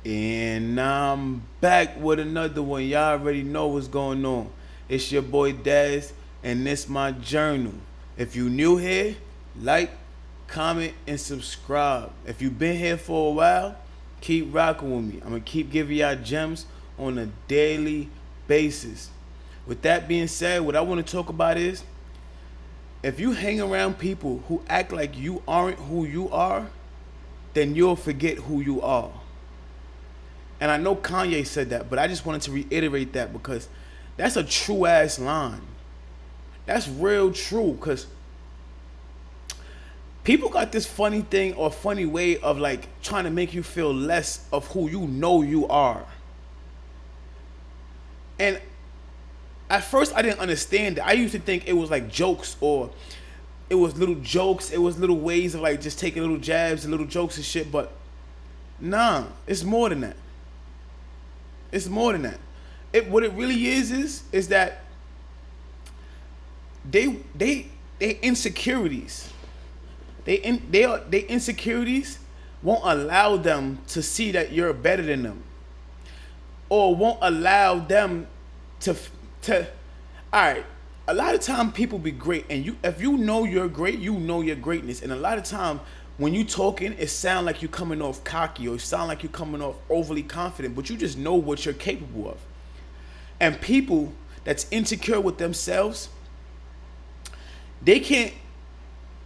And I'm back with another one. Y'all already know what's going on. It's your boy Daz, and this my journal. If you new here, like, comment, and subscribe. If you been here for a while, keep rocking with me. I'm gonna keep giving y'all gems on a daily basis. With that being said, what I want to talk about is if you hang around people who act like you aren't who you are, then you'll forget who you are. And I know Kanye said that, but I just wanted to reiterate that because that's a true ass line. That's real true because people got this funny thing or funny way of like trying to make you feel less of who you know you are. And at first I didn't understand it. I used to think it was like jokes or it was little jokes. It was little ways of like just taking little jabs and little jokes and shit. But nah, it's more than that. It's more than that. What it really is that they insecurities. They insecurities won't allow them to see that you're better than them, or won't allow them to. All right. A lot of time people be great, and if you know you're great, you know your greatness, and a lot of time when you talking, it sound like you coming off cocky or it sound like you coming off overly confident, but you just know what you're capable of. And people that's insecure with themselves, they can't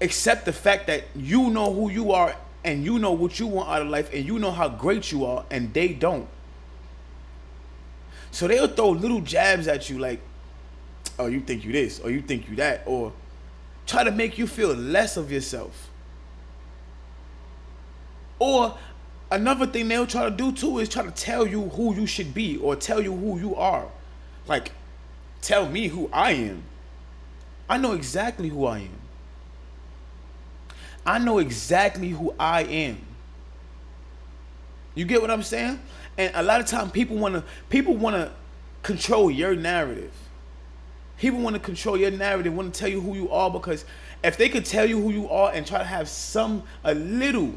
accept the fact that you know who you are and you know what you want out of life and you know how great you are, and they don't. So they'll throw little jabs at you like, oh, you think you this, or you think you that, or try to make you feel less of yourself. Or another thing they'll try to do too is try to tell you who you should be or tell you who you are. Like, tell me who I am. I know exactly who I am. I know exactly who I am. You get what I'm saying? And a lot of times people wanna control your narrative. People want to control your narrative, want to tell you who you are, because if they could tell you who you are and try to have a little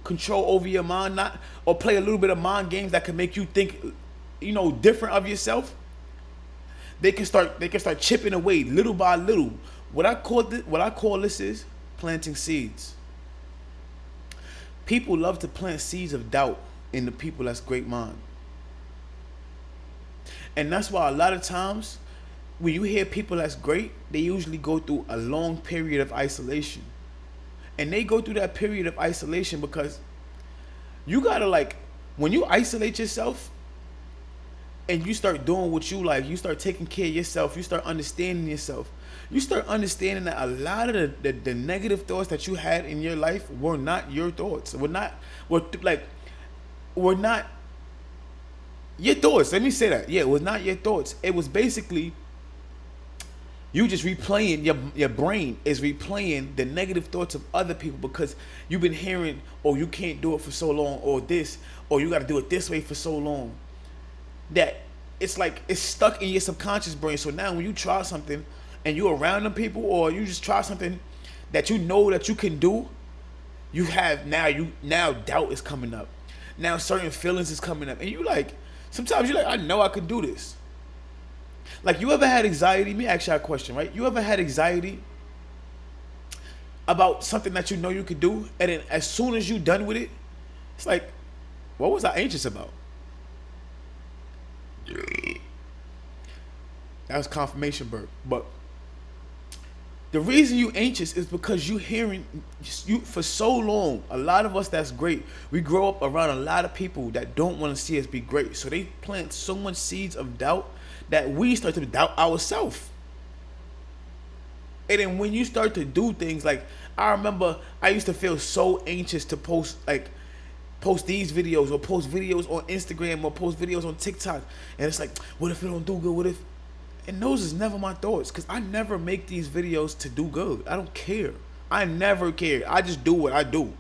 control over your mind, not or play a little bit of mind games that can make you think, different of yourself, they can start chipping away little by little. What I call this is planting seeds. People love to plant seeds of doubt in the people that's great mind. And that's why a lot of times when you hear people that's great, they usually go through a long period of isolation. And they go through that period of isolation because you gotta when you isolate yourself and you start doing what you like, you start taking care of yourself, you start understanding yourself, you start understanding that a lot of the negative thoughts that you had in your life were not your thoughts. Were not your thoughts. Let me say that. Yeah, it was not your thoughts. It was basically you just replaying, your brain is replaying the negative thoughts of other people because you've been hearing, oh, you can't do it for so long, or this, or you got to do it this way for so long, that it's like it's stuck in your subconscious brain. So now when you try something and you're around them people, or you just try something that you know that you can do, you have now doubt is coming up. Now certain feelings is coming up, and sometimes you're like, I know I could do this. Like, you ever had anxiety? Let me ask you a question, right? You ever had anxiety about something that you know you could do, and then as soon as you're done with it, it's like, what was I anxious about? That was confirmation burp. But the reason you anxious is because you for so long. A lot of us that's great, we grow up around a lot of people that don't want to see us be great. So they plant so much seeds of doubt that we start to doubt ourselves. And then when you start to do things like, I remember I used to feel so anxious to post these videos or post videos on Instagram or post videos on TikTok. And it's like, what if it don't do good? What if? And those is never my thoughts, because I never make these videos to do good. I don't care. I never care. I just do what I do.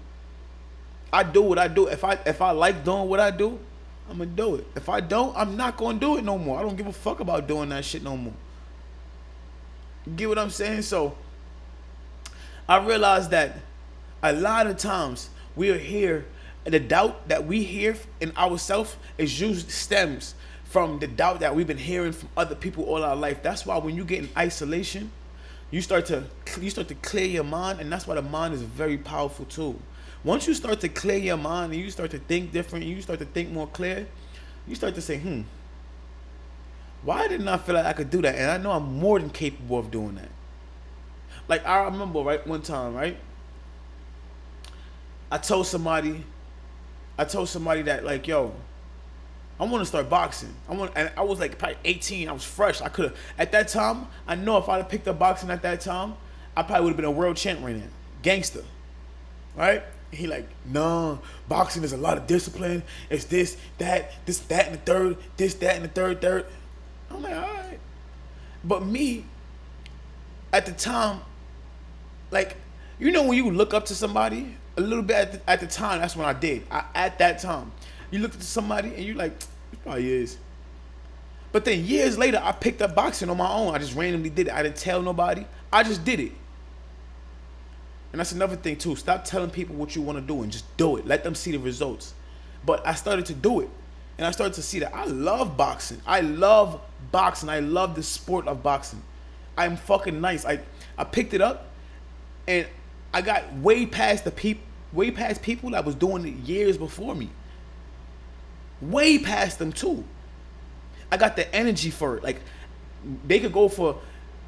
I do what I do. If I like doing what I do, I'm gonna do it. If I don't, I'm not gonna do it no more. I don't give a fuck about doing that shit no more. You get what I'm saying? So I realized that a lot of times we are here the doubt that we hear in ourselves is usually stems from the doubt that we've been hearing from other people all our life. That's why when you get in isolation, you start to clear your mind, and that's why the mind is a very powerful tool. Once you start to clear your mind and you start to think different, and you start to think more clear, you start to say, why didn't I feel like I could do that? And I know I'm more than capable of doing that. Like, I remember, right, one time, right, I told somebody that, like, yo, I want to start boxing. And I was like probably 18. I was fresh. I could have, at that time, I know if I'd have picked up boxing at that time, I probably would have been a world champ right now. Gangster. Right? He like, no, boxing is a lot of discipline. It's this, that, and the third, this, that, and the third. I'm like, all right. But me, at the time, like, you know when you look up to somebody a little bit at the time, that's when I did. At that time. You look at somebody and you like, it probably is. But then years later, I picked up boxing on my own. I just randomly did it. I didn't tell nobody. I just did it. And that's another thing too. Stop telling people what you want to do and just do it. Let them see the results. But I started to do it. And I started to see that I love boxing. I love boxing. I love the sport of boxing. I'm fucking nice. I picked it up and I got way past people that was doing it years before me. Way past them too. I got the energy for it. Like, they could go for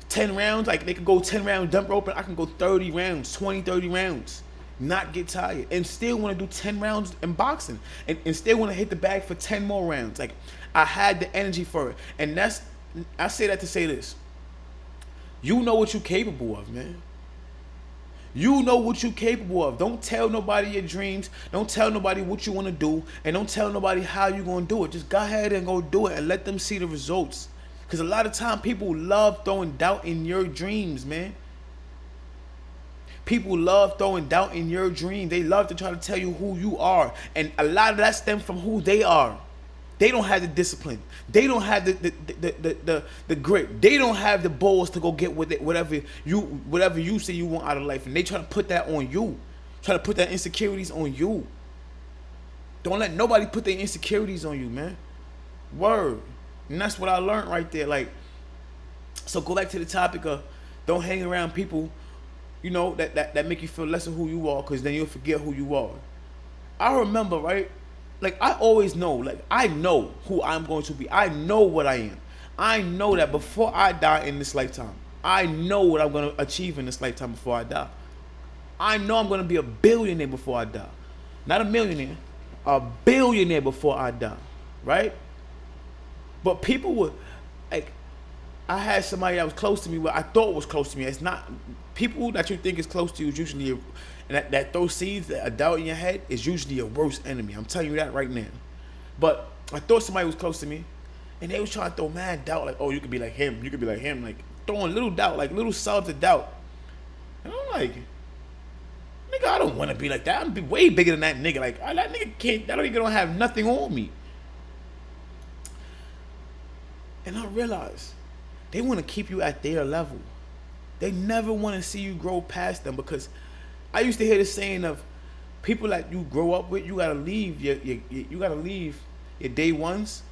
10 rounds. Like, they could go 10 round dump rope, and I can go 30 rounds, 20, 30 rounds. Not get tired. And still want to do 10 rounds in boxing. And still want to hit the bag for 10 more rounds. Like, I had the energy for it. And I say that to say this. You know what you're capable of, man. You know what you're capable of. Don't tell nobody your dreams. Don't tell nobody what you want to do. And don't tell nobody how you're going to do it. Just go ahead and go do it and let them see the results. Because a lot of time people love throwing doubt in your dreams, man. People love throwing doubt in your dreams. They love to try to tell you who you are. And a lot of that stems from who they are. They don't have the discipline. They don't have the grit. They don't have the balls to go get with it, whatever you say you want out of life. And they try to put that on you. Try to put that insecurities on you. Don't let nobody put their insecurities on you, man. Word. And that's what I learned right there. Like, so go back to the topic of don't hang around people, you know, that make you feel less of who you are, because then you'll forget who you are. I remember, right? Like, I always know, like, I know who I'm going to be. I know what I am. I know that before I die in this lifetime, I know what I'm going to achieve in this lifetime before I die. I know I'm going to be a billionaire before I die. Not a millionaire, a billionaire before I die, right? But people would, like, I had somebody that was close to me, what I thought was close to me. It's not, people that you think is close to you is usually, that those seeds, that a doubt in your head, is usually your worst enemy. I'm telling you that right now. But I thought somebody was close to me, and they was trying to throw mad doubt, like, oh, you could be like him, you could be like him, like throwing little doubt, like little subs of doubt. And I'm like, nigga, I don't want to be like that. I'm way bigger than that nigga. Like, that nigga can't, that nigga don't have nothing on me. And I realized they want to keep you at their level. They never want to see you grow past them, because I used to hear the saying of people that you grow up with, you gotta leave your day ones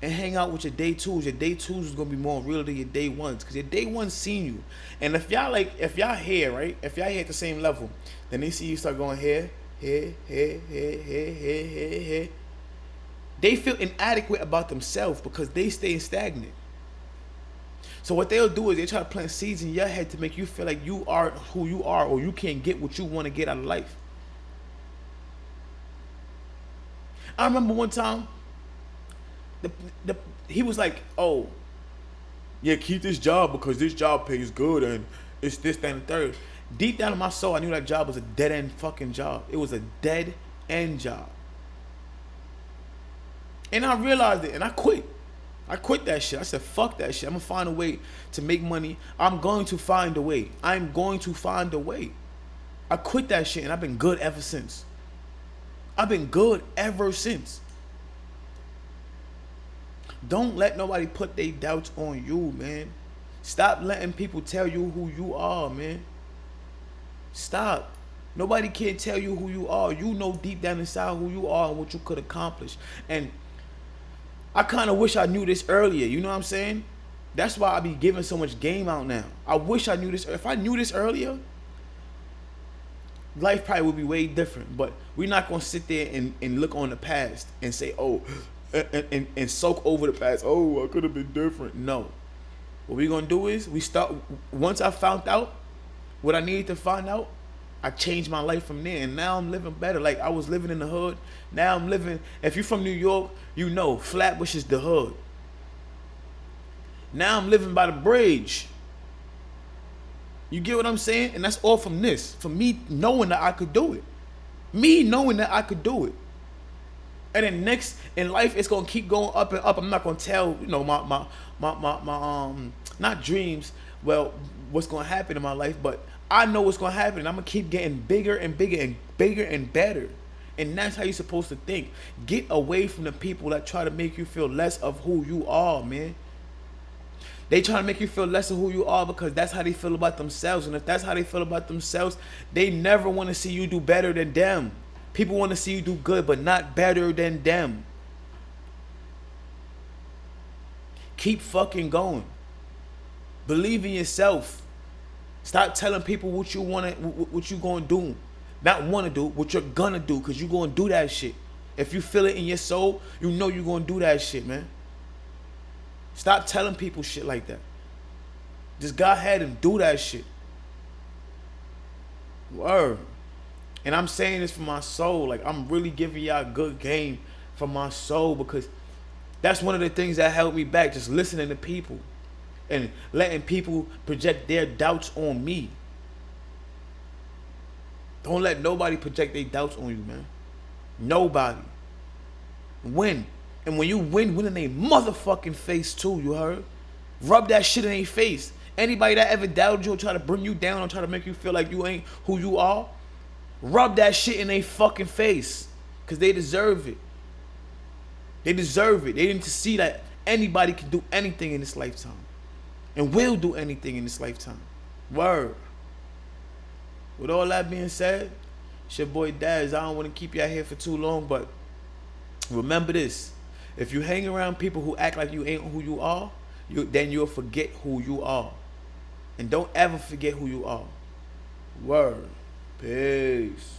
and hang out with your day twos. Your day twos is gonna be more real than your day ones, because your day ones seen you. And if y'all here, right? If y'all here at the same level, then they see you start going here. They feel inadequate about themselves because they stay stagnant. So what they'll do is they try to plant seeds in your head to make you feel like you are who you are, or you can't get what you want to get out of life. I remember one time, he was like, oh, yeah, keep this job because this job pays good and it's this, that, and the third. Deep down in my soul, I knew that job was a dead-end fucking job. It was a dead-end job. And I realized it, and I quit. I quit that shit. I said, fuck that shit. I'm going to find a way to make money. I'm going to find a way. I'm going to find a way. I quit that shit, and I've been good ever since. I've been good ever since. Don't let nobody put their doubts on you, man. Stop letting people tell you who you are, man. Stop. Nobody can tell you who you are. You know deep down inside who you are and what you could accomplish. And I kind of wish I knew this earlier. You know what I'm saying? That's why I be giving so much game out now. I wish I knew this. If I knew this earlier, life probably would be way different. But we're not going to sit there and look on the past and say, oh, and soak over the past. Oh, I could have been different. No. What we're going to do is once I found out what I needed to find out, I changed my life from there. And now I'm living better. Like I was living in the hood. Now I'm living, if you're from New York, you know, Flatbush is the hood. Now I'm living by the bridge. You get what I'm saying? And that's all from this. From me knowing that I could do it. Me knowing that I could do it. And then next in life, it's gonna keep going up and up. I'm not gonna tell, you know, my not dreams, well, what's gonna happen in my life, but I know what's gonna happen. And I'm gonna keep getting bigger and bigger and bigger and better. And that's how you're supposed to think. Get away from the people that try to make you feel less of who you are, man. They try to make you feel less of who you are because that's how they feel about themselves. And if that's how they feel about themselves, they never want to see you do better than them. People want to see you do good, but not better than them. Keep fucking going. Believe in yourself. Stop telling people what you want to, what you gonna do. Not want to do, what you're gonna do, because you're gonna do that shit. If you feel it in your soul, you know you're gonna do that shit, man. Stop telling people shit like that. Just go ahead and do that shit. Word. And I'm saying this for my soul. Like, I'm really giving y'all good game for my soul, because that's one of the things that held me back. Just listening to people and letting people project their doubts on me. Don't let nobody project their doubts on you, man. Nobody. Win. And when you win in their motherfucking face too, you heard? Rub that shit in their face. Anybody that ever doubted you or try to bring you down or try to make you feel like you ain't who you are, rub that shit in their fucking face. Because they deserve it. They deserve it. They need to see that anybody can do anything in this lifetime. And will do anything in this lifetime. Word. With all that being said, it's your boy Daz. I don't want to keep y'all here for too long, but remember this. If you hang around people who act like you ain't who you are, then you'll forget who you are. And don't ever forget who you are. Word. Peace.